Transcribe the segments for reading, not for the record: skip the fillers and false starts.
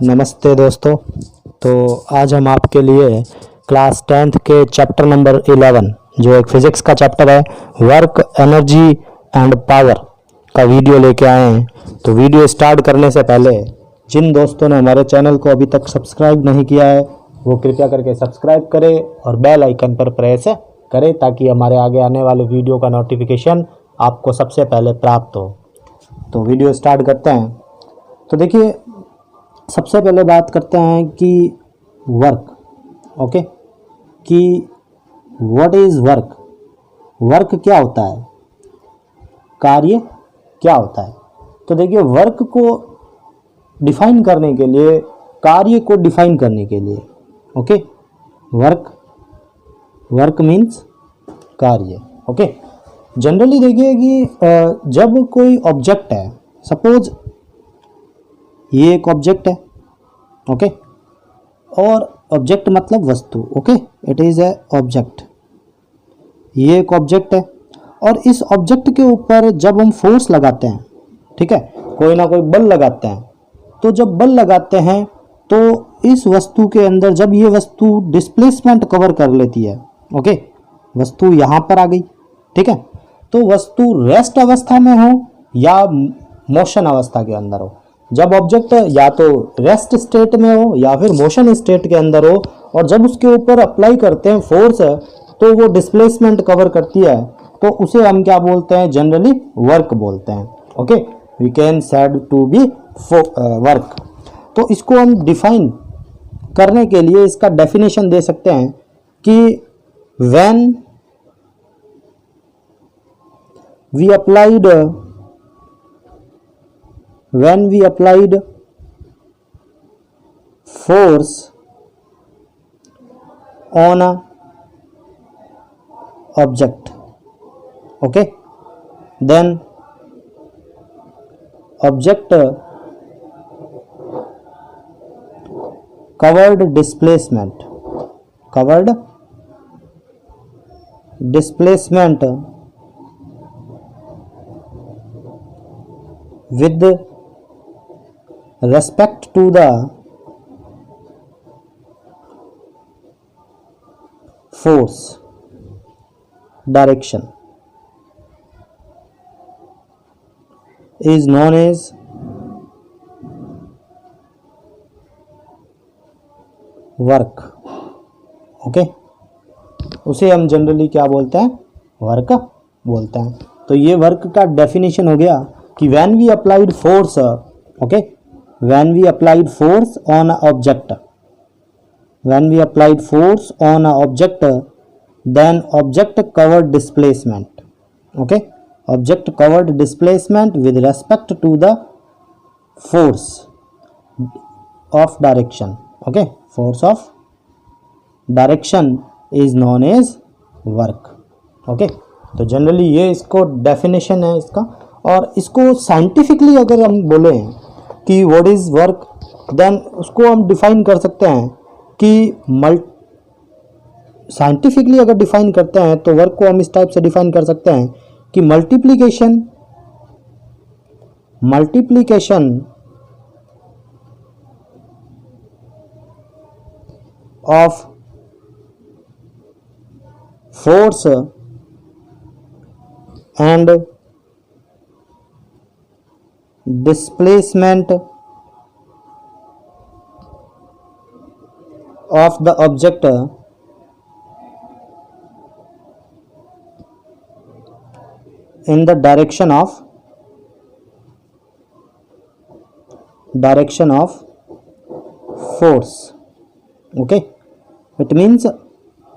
नमस्ते दोस्तों। तो आज हम आपके लिए क्लास 10th के चैप्टर नंबर 11 जो एक फिजिक्स का चैप्टर है, वर्क एनर्जी एंड पावर का वीडियो लेके आए हैं। तो वीडियो स्टार्ट करने से पहले जिन दोस्तों ने हमारे चैनल को अभी तक सब्सक्राइब नहीं किया है वो कृपया करके सब्सक्राइब करें और बेल आइकन पर प्रेस करें ताकि हमारे आगे आने वाले वीडियो का नोटिफिकेशन आपको सबसे पहले प्राप्त हो। तो वीडियो स्टार्ट करते हैं। तो देखिए, सबसे पहले बात करते हैं कि वर्क, ओके, कि व्हाट इज़ वर्क। वर्क क्या होता है, कार्य क्या होता है। तो देखिए, वर्क को डिफाइन करने के लिए, कार्य को डिफाइन करने के लिए, ओके, वर्क मीन्स कार्य। ओके, जनरली देखिए कि जब कोई ऑब्जेक्ट है, सपोज ये एक ऑब्जेक्ट है, ओके, और ऑब्जेक्ट मतलब वस्तु, okay, it is a object. ये एक ऑब्जेक्ट है और इस ऑब्जेक्ट के ऊपर जब हम फोर्स लगाते हैं, ठीक है, कोई ना कोई बल लगाते हैं, तो जब बल लगाते हैं तो इस वस्तु के अंदर जब ये वस्तु डिस्प्लेसमेंट कवर कर लेती है, ओके, वस्तु यहाँ पर आ गई, ठीक है, तो वस्तु रेस्ट अवस्था में हो या मोशन अवस्था के अंदर हो, जब ऑब्जेक्ट या तो रेस्ट स्टेट में हो या फिर मोशन स्टेट के अंदर हो और जब उसके ऊपर अप्लाई करते हैं फोर्स तो वो डिस्प्लेसमेंट कवर करती है, तो उसे हम क्या बोलते हैं, जनरली वर्क बोलते हैं। Okay, we can said to be work. तो इसको हम डिफाइन करने के लिए इसका डेफिनेशन दे सकते हैं कि when we applied force on a object, okay, then object covered displacement with respect to the force direction is known as work. Okay, उसे हम जनरली क्या बोलते हैं, वर्क बोलते हैं। तो ये वर्क का डेफिनेशन हो गया कि when we applied force, okay, when we applied force on an object, then object covered displacement, okay, object covered displacement with respect to the force of direction, okay, force of direction is known as work। okay, तो generally ये इसको definition है इसका। और इसको scientifically अगर हम बोले कि व्हाट इज़ वर्क, देन उसको हम डिफाइन कर सकते हैं कि साइंटिफिकली अगर डिफाइन करते हैं तो वर्क को हम इस टाइप से डिफाइन कर सकते हैं कि multiplication of force and displacement of the object in the direction of force। okay, it means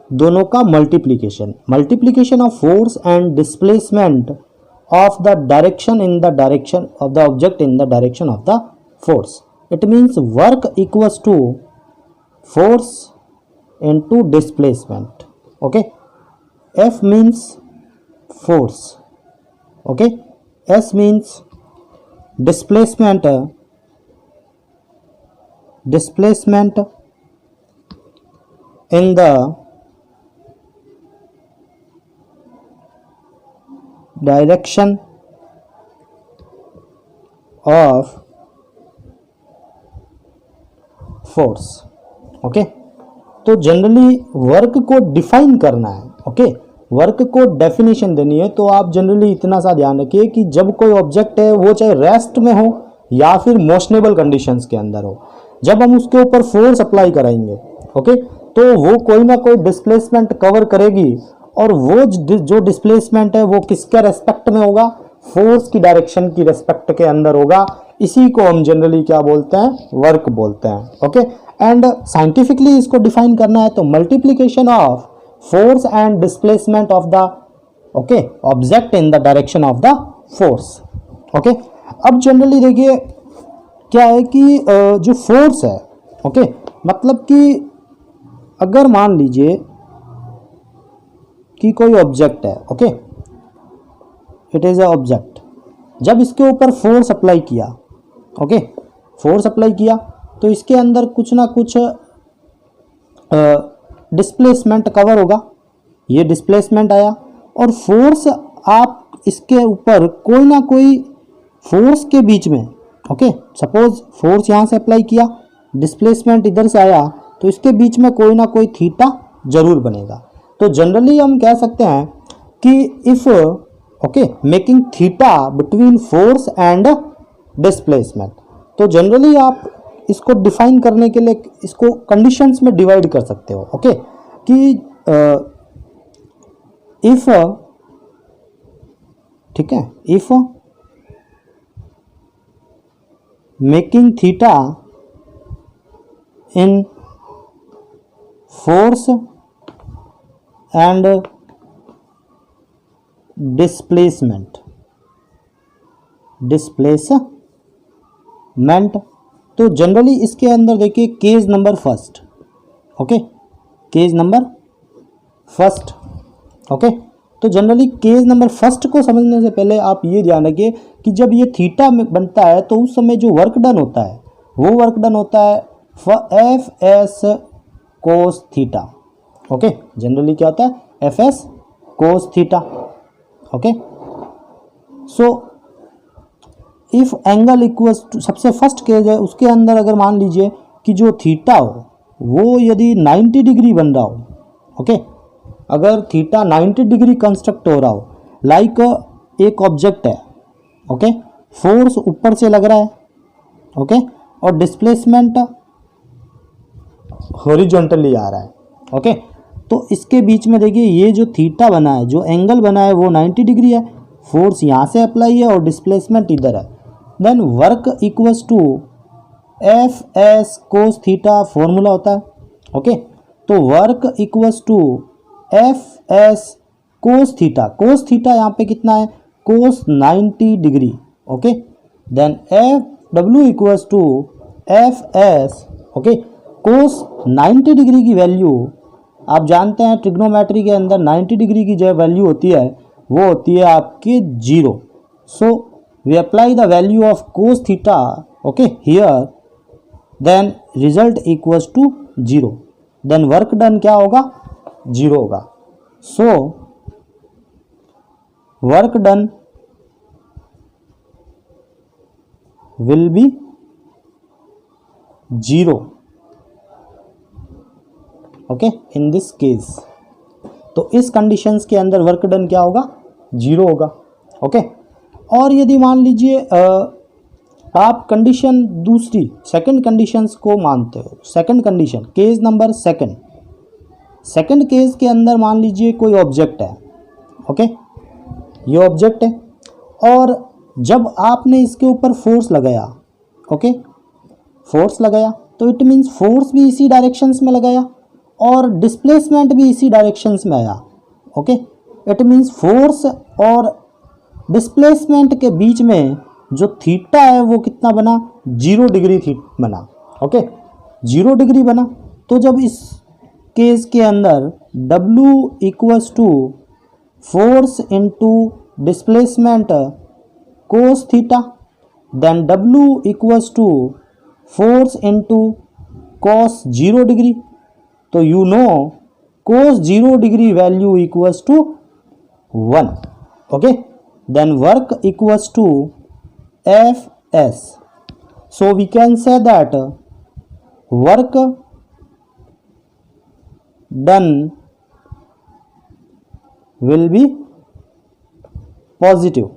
दोनों का multiplication of force and displacement of the direction in the direction of the object in the direction of the force. It means work equals to force into displacement. Okay, F means force, okay, S means displacement in the direction of force. Okay, तो generally work को define करना है। Okay, work को definition देनी है, तो आप generally इतना सा ध्यान रखिए कि जब कोई ऑब्जेक्ट है वो चाहे रेस्ट में हो या फिर मोशनेबल कंडीशंस के अंदर हो, जब हम उसके ऊपर फोर्स अप्लाई कराएंगे, ओके, तो वो कोई ना कोई डिस्प्लेसमेंट कवर करेगी, और वो जो डिस्प्लेसमेंट है वो किसके रेस्पेक्ट में होगा, फोर्स की डायरेक्शन की रेस्पेक्ट के अंदर होगा। इसी को हम जनरली क्या बोलते हैं, वर्क बोलते हैं। ओके, एंड साइंटिफिकली इसको डिफाइन करना है तो multiplication of force and displacement of the okay object in the direction of the force. Okay, अब जनरली देखिए क्या है कि जो फोर्स है, ओके, मतलब कि अगर मान लीजिए कि कोई ऑब्जेक्ट है, okay, it is a object, जब इसके ऊपर फोर्स अप्लाई किया, ओके, फोर्स अप्लाई किया तो इसके अंदर कुछ ना कुछ डिस्प्लेसमेंट कवर होगा, ये डिस्प्लेसमेंट आया, और फोर्स आप इसके ऊपर कोई ना कोई फोर्स के बीच में, ओके, सपोज फोर्स यहाँ से अप्लाई किया, डिस्प्लेसमेंट इधर से आया, तो इसके बीच में कोई ना कोई थीटा जरूर बनेगा। तो जनरली हम कह सकते हैं कि if okay making theta between force and displacement, तो जनरली आप इसको डिफाइन करने के लिए इसको कंडीशंस में डिवाइड कर सकते हो। ओके, कि इफ, ठीक है, if making theta in force and displacement, तो जनरली इसके अंदर देखिए case number first, okay, case number first, okay, तो जनरली केस नंबर फर्स्ट को समझने से पहले आप ये ध्यान रखिए कि जब ये थीटा में बनता है तो उस समय जो वर्क डन होता है वो वर्क डन होता है F S cos theta. Okay, generally क्या होता है, F S cos theta. Okay, so if angle equals to, सबसे फर्स्ट केस है उसके अंदर अगर मान लीजिए कि जो थीटा हो वो यदि 90 डिग्री बन रहा हो, ओके, अगर थीटा 90 डिग्री कंस्ट्रक्ट हो रहा हो, लाइक एक ऑब्जेक्ट है, ओके, फोर्स ऊपर से लग रहा है, ओके, और डिस्प्लेसमेंट हॉरिजॉन्टली आ रहा है, ओके, तो इसके बीच में देखिए ये जो थीटा बना है, जो एंगल बना है वो 90 डिग्री है, फोर्स यहाँ से अप्लाई है और डिस्प्लेसमेंट इधर है, then work equals to F S cos theta formula होता है। ओके, तो work equals to F S cos theta यहाँ पे कितना है, cos 90 degree. Okay, then F W equals to F S, okay, cos 90 degree की वैल्यू आप जानते हैं ट्रिग्नोमेट्री के अंदर 90 डिग्री की जो वैल्यू होती है वो होती है आपकी 0। So we apply the value of cos theta, okay, here, then result equals to 0, then work done क्या होगा, 0 होगा। So work done will be 0, okay, in this case. तो इस कंडीशंस के अंदर वर्क डन क्या होगा, 0 होगा। ओके, और यदि मान लीजिए आप कंडीशन दूसरी सेकंड कंडीशंस को मानते हो, second condition, case number second case के अंदर मान लीजिए कोई ऑब्जेक्ट है, ओके, ये ऑब्जेक्ट है, और जब आपने इसके ऊपर फोर्स लगाया, ओके, फोर्स लगाया, तो इट मीन्स फोर्स भी इसी डायरेक्शंस में लगाया और डिस्प्लेसमेंट भी इसी डायरेक्शंस में आया। ओके, इट मीन्स फोर्स और डिस्प्लेसमेंट के बीच में जो थीटा है वो कितना बना, 0 डिग्री बना। ओके, 0 डिग्री बना। तो जब इस केस के अंदर W equals to force into displacement cos theta, then W equals to force into cos 0 degree, तो you know cos 0 degree value equals to 1। Okay, then work equals to F S. So we can say that work done will be positive.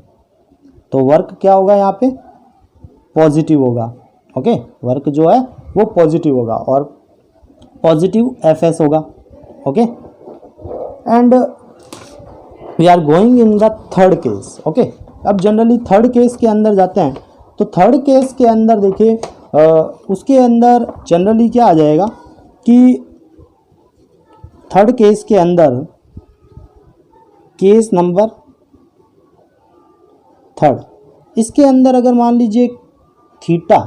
तो work क्या होगा यहाँ पे, positive होगा। Okay, work जो है वो पॉजिटिव होगा और पॉजिटिव एफएस होगा। Okay, and we are going in the third case. Okay, अब जनरली थर्ड केस के अंदर जाते हैं। तो थर्ड केस के अंदर देखिए उसके अंदर जनरली क्या आ जाएगा कि थर्ड केस के अंदर केस नंबर थर्ड, इसके अंदर अगर मान लीजिए थीटा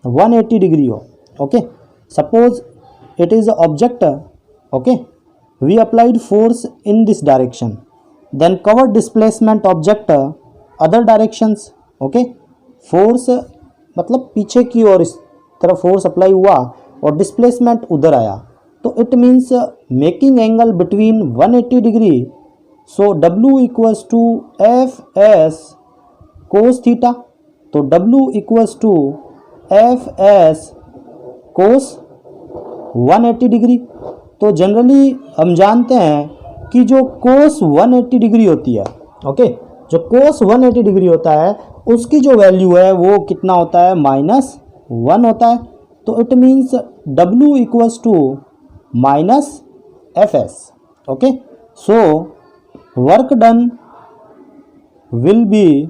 180 डिग्री हो। Okay, suppose it is object. Okay, we applied force in this direction, then cover displacement object other directions. Okay, force मतलब पीछे की ओर इस तरफ फोर्स अप्लाई हुआ और डिस्प्लेसमेंट उधर आया, तो it means making angle between 180 degree. So W equals to F S cos theta. तो W equals to F S cos 180 degree. तो जनरली हम जानते हैं कि जो कोस 180 डिग्री होती है, ओके, जो कोस 180 डिग्री होता है उसकी जो वैल्यू है वो कितना होता है, -1 होता है। तो it means W equals to minus F S. Okay, so work done will be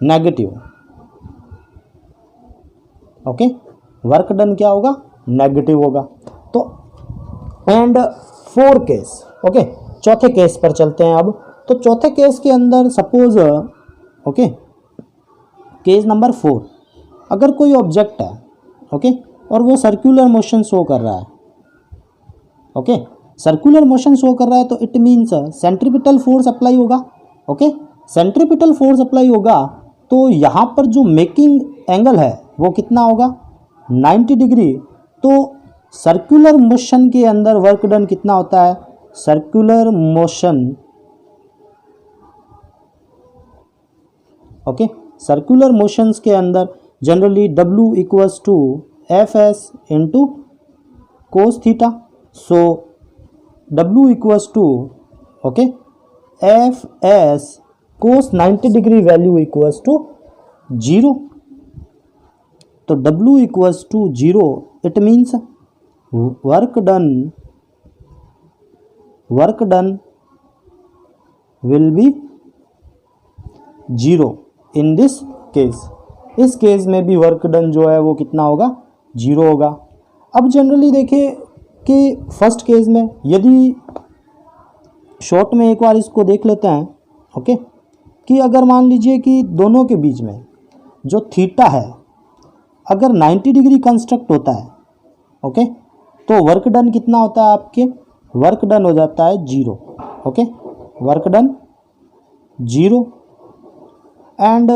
negative. Okay, work done क्या होगा, नेगेटिव होगा। तो एंड फोर केस। ओके, चौथे केस पर चलते हैं अब। तो चौथे केस के अंदर सपोज ओके केस नंबर 4, अगर कोई ऑब्जेक्ट है ओके और वो सर्कुलर मोशन शो कर रहा है। ओके, सर्कुलर मोशन शो कर रहा है तो it means centripetal force apply होगा। ओके, सेंट्रीपिटल फोर्स अप्लाई होगा तो यहाँ पर जो मेकिंग एंगल है वो कितना होगा, 90 डिग्री। तो सर्कुलर मोशन के अंदर वर्क डन कितना होता है, circular motion. Okay, circular motions के अंदर generally W equals to F S into cos theta. So W equals to okay F S cos 90 degree value equals to 0। तो W equals to 0, it means work done will be 0 in this case. इस case में भी work done जो है वो कितना होगा, 0 होगा। अब जनरली देखिए कि फर्स्ट केस में यदि शॉर्ट में एक बार इसको देख लेते हैं। ओके, कि अगर मान लीजिए कि दोनों के बीच में जो थीटा है अगर 90 डिग्री कंस्ट्रक्ट होता है, ओके, तो वर्क डन कितना होता है आपके, वर्क डन हो जाता है 0। Okay, work done 0 and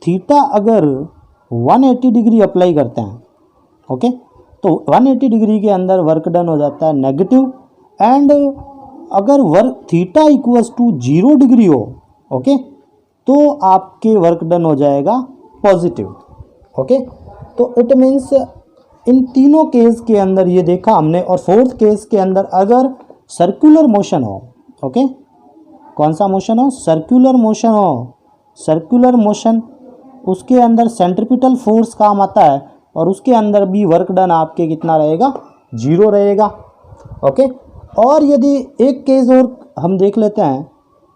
theta अगर 180 डिग्री अप्लाई करते हैं, ओके, तो 180 डिग्री के अंदर वर्क डन हो जाता है नेगेटिव। एंड अगर work theta equals to 0 degree हो, ओके, तो आपके वर्क डन हो जाएगा पॉजिटिव। ओके, तो इट मीन्स इन तीनों केस के अंदर ये देखा हमने। और फोर्थ केस के अंदर अगर सर्कुलर मोशन हो, ओके, कौन सा मोशन हो, सर्कुलर मोशन हो, सर्कुलर मोशन उसके अंदर सेंट्रीपिटल फोर्स काम आता है और उसके अंदर भी वर्क डन आपके कितना रहेगा, 0 रहेगा। ओके, और यदि एक केस और हम देख लेते हैं,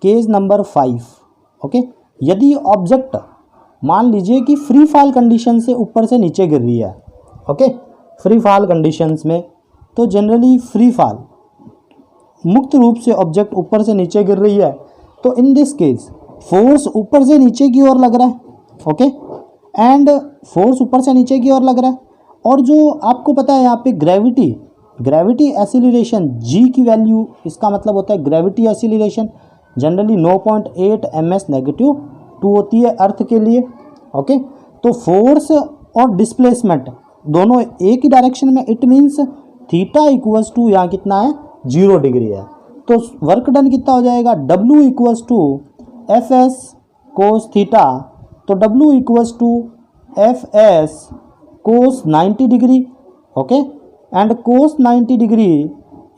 केस नंबर 5। ओके, यदि ऑब्जेक्ट मान लीजिए कि फ्री फॉल कंडीशन से ऊपर से नीचे गिर रही है। ओके, फ्री फॉल कंडीशंस में तो जनरली फ्री फॉल मुक्त रूप से ऑब्जेक्ट ऊपर से नीचे गिर रही है, तो इन दिस केस फोर्स ऊपर से नीचे की ओर लग रहा है। ओके, एंड फोर्स ऊपर से नीचे की ओर लग रहा है और जो आपको पता है यहाँ पे ग्रेविटी एसिलरेशन G की वैल्यू, इसका मतलब होता है gravity acceleration generally 9.8 ms negative 2 होती है अर्थ के लिए। ओके, तो फोर्स और डिस्प्लेसमेंट दोनों एक ही डायरेक्शन में, it means theta equals to यहाँ कितना है, 0 डिग्री है। तो वर्क डन कितना हो जाएगा, W equals to F S cos theta. तो W equals to F S cos 90 degree, okay, and cos 90 degree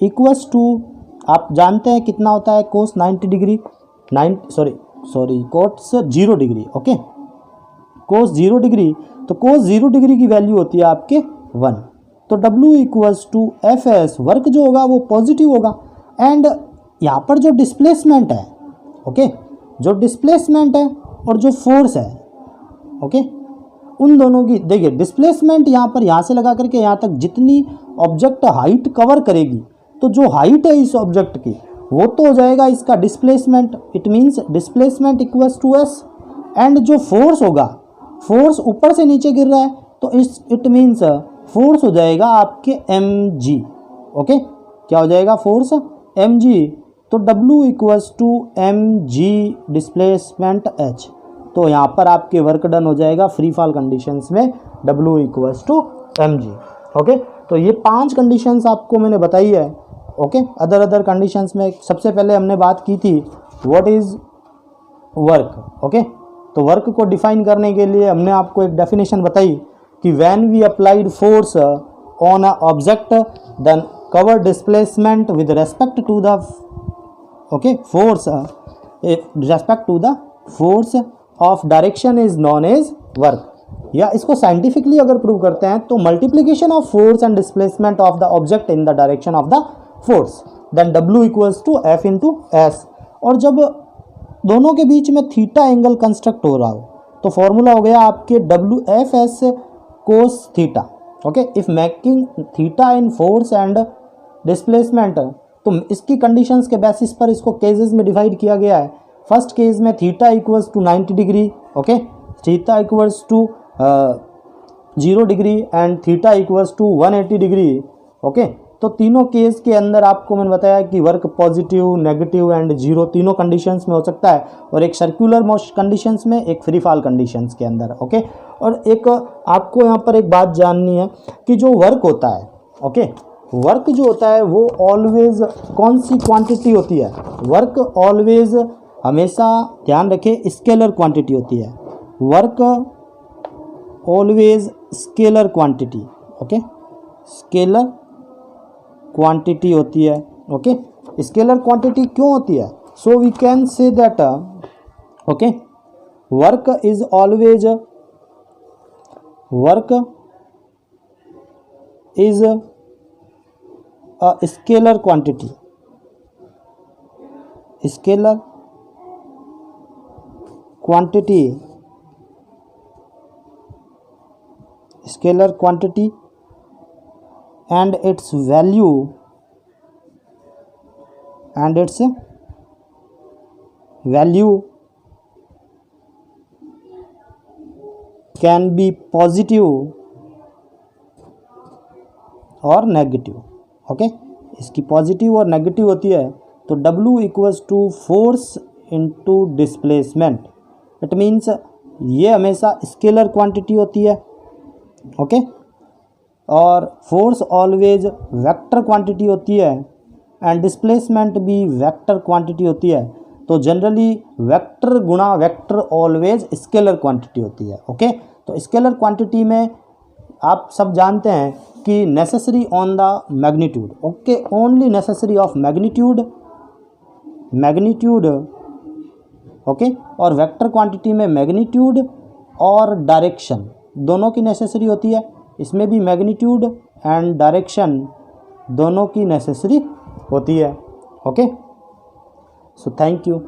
equals to, आप जानते हैं कितना होता है cos 90 degree, cos 0 degree, okay, cos 0 degree, तो कोस 0 डिग्री की वैल्यू होती है आपके 1। तो W equals to F S, work जो होगा वो पॉजिटिव होगा, एंड यहाँ पर जो डिस्प्लेसमेंट है, ओके, जो डिस्प्लेसमेंट है और जो फोर्स है, ओके, उन दोनों की देखिए, डिस्प्लेसमेंट यहाँ पर यहाँ से लगा करके यहाँ तक जितनी ऑब्जेक्ट हाइट कवर करेगी, तो जो हाइट है इस ऑब्जेक्ट की वो तो हो जाएगा इसका displacement, it means displacement equals to S, and जो फोर्स होगा, फोर्स ऊपर से नीचे गिर रहा है तो इट मीन्स फोर्स हो जाएगा आपके mg, ओके, क्या हो जाएगा फोर्स mg, तो W equals to mg displacement h, तो यहाँ पर आपके वर्क डन हो जाएगा फ्री फॉल कंडीशंस में W equals to mg, okay. तो ये 5 कंडीशंस आपको मैंने बताई है, ओके। अदर कंडीशंस में सबसे पहले हमने बात की थी व्हाट इज़ वर्क, ओके। तो वर्क को डिफाइन करने के लिए हमने आपको एक डेफिनेशन बताई कि when we applied force on a object then cover displacement with respect to the, okay, force respect to the force of direction is known as work, या इसको साइंटिफिकली अगर प्रूव करते हैं तो multiplication of force and displacement of the object in the direction of the force, then W equals to F into S. और जब दोनों के बीच में थीटा एंगल कंस्ट्रक्ट हो रहा हो तो फॉर्मूला हो गया आपके W F S cos theta, okay. If making theta in force and displacement, तो इसकी कंडीशंस के बेसिस पर इसको केसेस में डिवाइड किया गया है। फर्स्ट केस में theta equals to 90 degree, okay, theta equals to 0 degree and theta equals to 180 degree, okay. तो तीनों केस के अंदर आपको मैंने बताया कि work positive, negative and zero तीनों कंडीशंस में हो सकता है, और एक सर्कुलर मोशन कंडीशंस में, एक फ्री फॉल कंडीशंस के अंदर, ओके। और एक आपको यहाँ पर एक बात जाननी है कि जो वर्क होता है, ओके, वर्क जो होता है वो ऑलवेज कौन सी क्वांटिटी होती है, वर्क ऑलवेज हमेशा ध्यान रखें स्केलर क्वांटिटी होती है, work always scalar quantity, okay, scalar quantity होती है, ओके। स्केलर क्वांटिटी क्यों होती है? So we can say that, okay, work is always, work is a scalar quantity, scalar quantity, scalar quantity and its value can be positive और negative, okay. इसकी positive और negative होती है तो W equals to force into displacement, it means ये हमेशा scalar quantity होती है, ओके। और फोर्स ऑलवेज वेक्टर क्वांटिटी होती है एंड डिस्प्लेसमेंट भी वेक्टर क्वांटिटी होती है। तो जनरली वेक्टर गुणा वेक्टर ऑलवेज स्केलर क्वांटिटी होती है, ओके। तो स्केलर क्वांटिटी में आप सब जानते हैं कि necessary on the magnitude, okay, only necessary of magnitude, okay. और वेक्टर क्वांटिटी में मैग्नीट्यूड और डायरेक्शन दोनों की नेसेसरी होती है, इसमें भी मैग्नीट्यूड एंड डायरेक्शन दोनों की नेसेसरी होती है, ओके। So thank you.